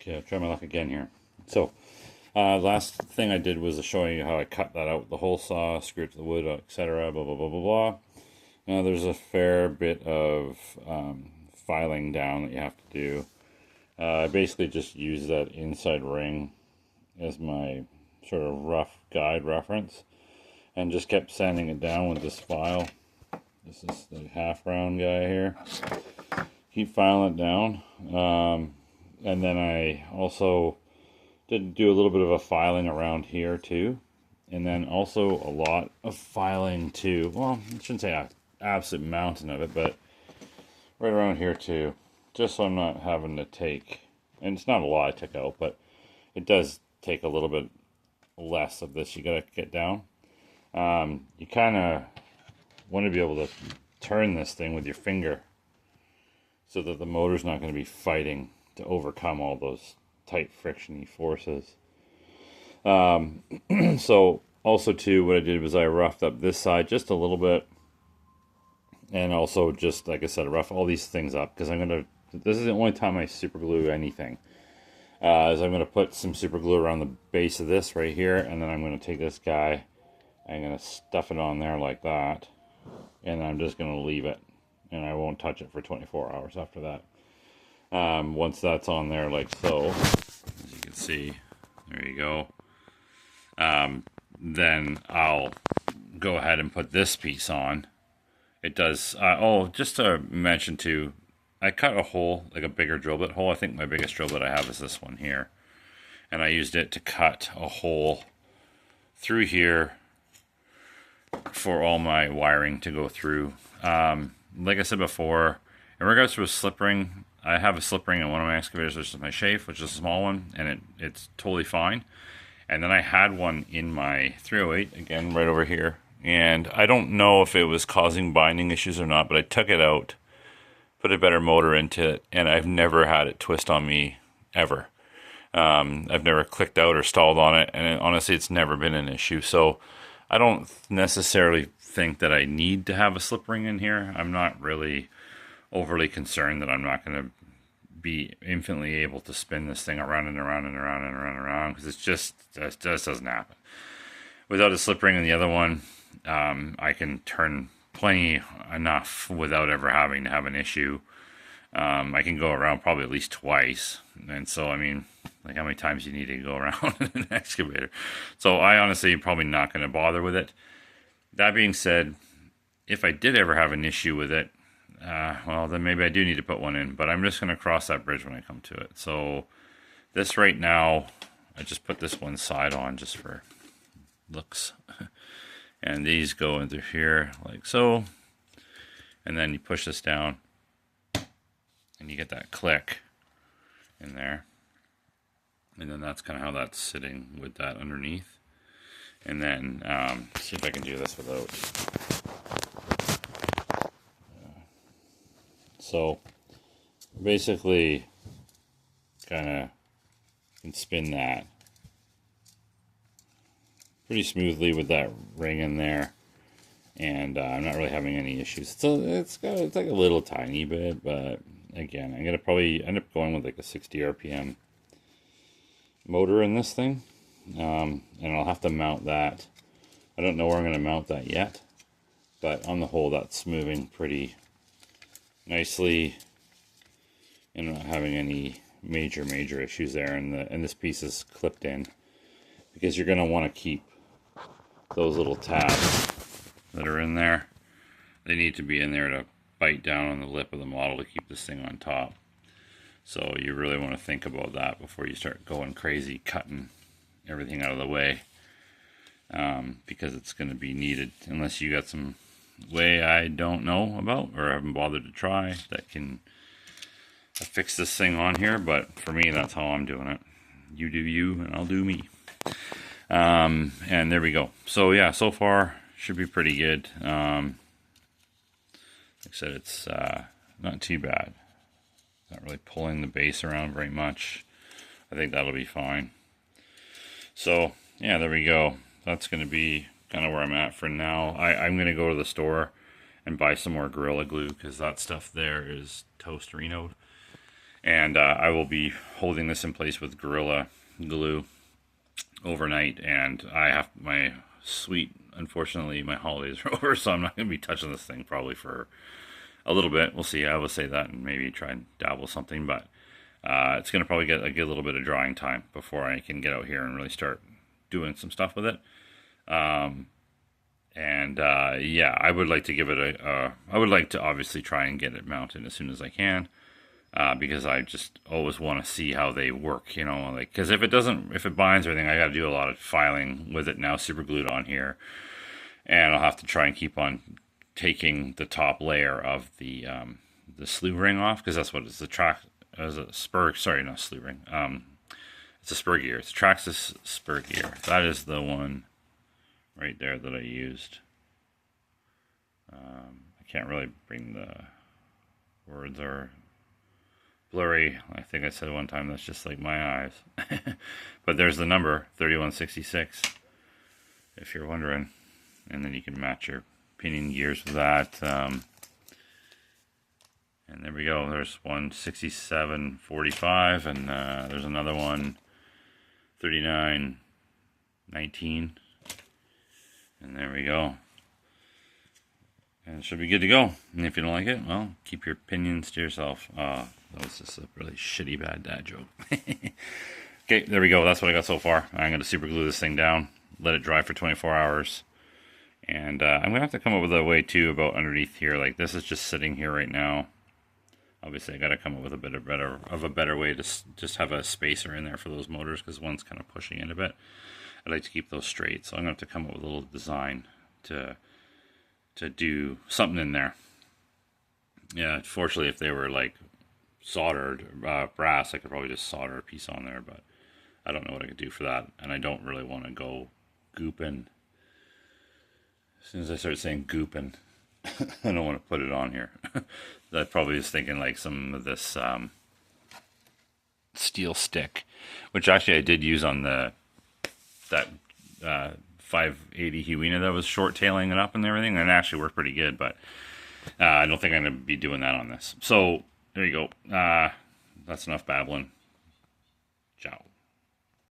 Okay, I'll try my luck again here. So, last thing I did was showing you how I cut that out with the hole saw, screw it to the wood, etc. Blah blah blah blah blah. Now there's a fair bit of filing down that you have to do. I basically just use that inside ring as my sort of rough guide reference, and just kept sanding it down with this file. This is the half round guy here. Keep filing it down. And then I also did do a little bit of a filing around here too. And then also a lot of filing too. Well, I shouldn't say an absolute mountain of it, but right around here too. Just so I'm not having to take, and it's not a lot I took out, but it does take a little bit less of this you gotta get down. You kind of want to be able to turn this thing with your finger so that the motor's not going to be fighting to overcome all those tight frictiony forces. So also too, what I did was I roughed up this side just a little bit, and also just like I said, rough all these things up because this is the only time I super glue anything. Is I'm going to put some super glue around the base of this right here, and then I'm going to take this guy, I'm going to stuff it on there like that, and I'm just going to leave it, and I won't touch it for 24 hours after that. Once that's on there like so, as you can see, there you go, then I'll go ahead and put this piece on. It does, oh, just to mention too, I cut a hole, like a bigger drill bit hole. I think my biggest drill bit I have is this one here. And I used it to cut a hole through here for all my wiring to go through. Like I said before, in regards to a slip ring, I have a slip ring in one of my excavators, which is my Chafe, which is a small one, and it's totally fine. And then I had one in my 308, again, right over here. And I don't know if it was causing binding issues or not, but I took it out, put a better motor into it, and I've never had it twist on me, ever. I've never clicked out or stalled on it, and honestly, it's never been an issue. So I don't necessarily think that I need to have a slip ring in here. I'm not really overly concerned that I'm not going to be infinitely able to spin this thing around and around and around and around and around, because it just doesn't happen. Without a slip ring in the other one, I can turn plenty enough without ever having to have an issue. I can go around probably at least twice, and so I mean, like, how many times you need to go around in an excavator? So I honestly am probably not going to bother with it. That being said, if I did ever have an issue with it, well, then maybe I do need to put one in, but I'm just going to cross that bridge when I come to it. So this right now, I just put this one side on just for looks. And these go into here like so. And then you push this down and you get that click in there. And then that's kind of how that's sitting with that underneath. And then, see if I can do this without. So basically, kind of can spin that pretty smoothly with that ring in there, and I'm not really having any issues. So it's like a little tiny bit, but again, I'm gonna probably end up going with like a 60 RPM motor in this thing, and I'll have to mount that. I don't know where I'm gonna mount that yet, but on the whole, that's moving pretty nicely, and not having any major issues there. And this piece is clipped in because you're gonna want to keep those little tabs that are in there. They need to be in there to bite down on the lip of the model to keep this thing on top. So you really want to think about that before you start going crazy cutting everything out of the way, because it's going to be needed, unless you got some way I don't know about or haven't bothered to try that can fix this thing on here. But for me, that's how I'm doing it. You do you and I'll do me. And there we go. So yeah, so far should be pretty good. Like I said, it's not too bad. Not really pulling the base around very much. I think that'll be fine. So yeah, there we go. That's going to be kind of where I'm at for now. I'm going to go to the store and buy some more Gorilla Glue, because that stuff there is toasterinoed. And I will be holding this in place with Gorilla Glue overnight. And I have my unfortunately, my holidays are over, so I'm not going to be touching this thing probably for a little bit. We'll see. I will say that and maybe try and dabble something, but it's going to probably get a good little bit of drying time before I can get out here and really start doing some stuff with it. Yeah, I would like to give it I would like to obviously try and get it mounted as soon as I can. Because I just always want to see how they work, like, because if it binds or anything, I got to do a lot of filing with it now super glued on here, and I'll have to try and keep on taking the top layer of the slew ring off, because that's what it's as a spur, sorry, not slew ring, it's a spur gear, it's a Traxxas spur gear. That is the one right there that I used. I can't really bring the words are blurry. I think I said one time that's just like my eyes. But there's the number 3166 if you're wondering, and then you can match your pinion gears with that. And there we go, there's one 6745, and there's another one 3919, and there we go. And it should be good to go. And if you don't like it, well, keep your opinions to yourself. That was just a really shitty bad dad joke. Okay, there we go. That's what I got so far. I'm going to super glue this thing down, let it dry for 24 hours. And I'm going to have to come up with a way, too, about underneath here. Like, this is just sitting here right now. Obviously, I got to come up with a better way to just have a spacer in there for those motors, because one's kind of pushing in a bit. I'd like to keep those straight, so I'm going to have to come up with a little design to do something in there. Yeah, fortunately, if they were like soldered brass, I could probably just solder a piece on there, but I don't know what I could do for that, and I don't really want to go gooping. As soon as I start saying gooping, I don't want to put it on here. I probably was thinking like some of this steel stick, which actually I did use on that 580 Huina that was short tailing it up and everything, and it actually worked pretty good, but I don't think I'm going to be doing that on this. So there you go. That's enough babbling. Ciao.